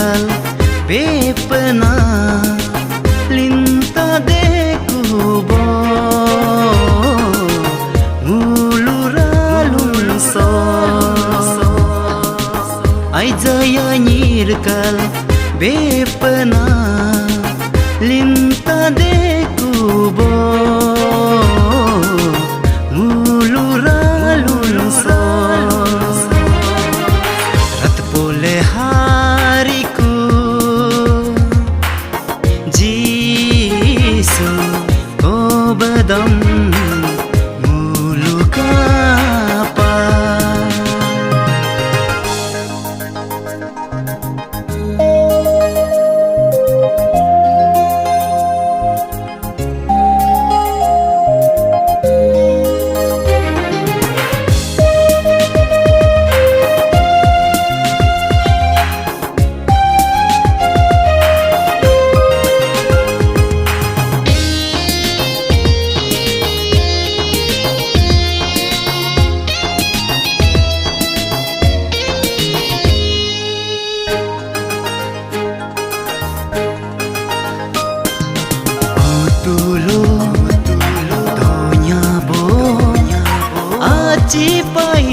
Kal bepena linta dekubo muluralun so ai jaya nirkal bepena linta dekubo muluralun so rat pole Badam mulukapa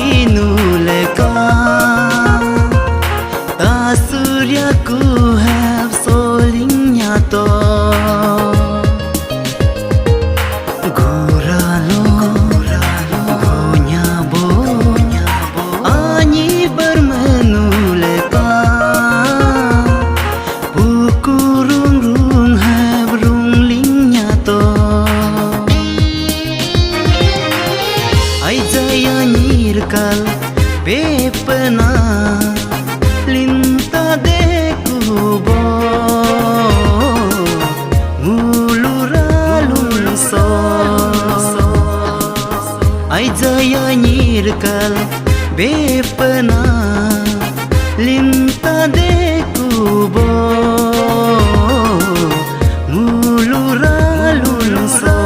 Cipahinu-leka ta suryaku have solingnya to guralo gonyabo anyi bermenuleka bukurung have runglingnya to ai jaya nirkal bepena linta dekubo muluralun so ai jaya nirkal bepena linta dekubo muluralun so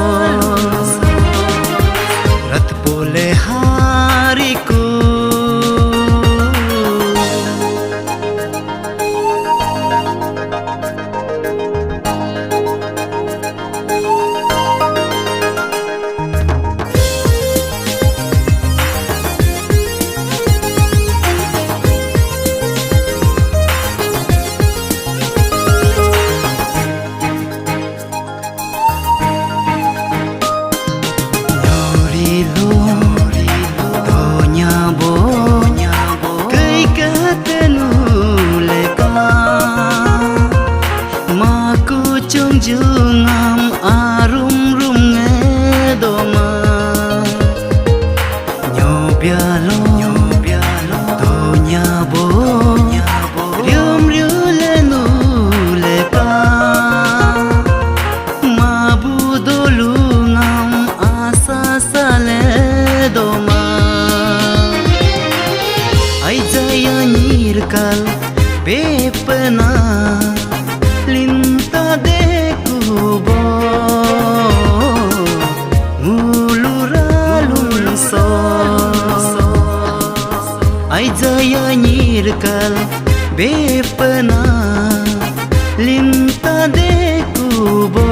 rat pole hariku Jungam arum rum ngedoma nyobialo to nyabo rium riulenu lepa mabudolungam asa sale doma ai jaya nirkal bepena linta dekubo muluralun so ai jaya nirkal bepena linta dekubo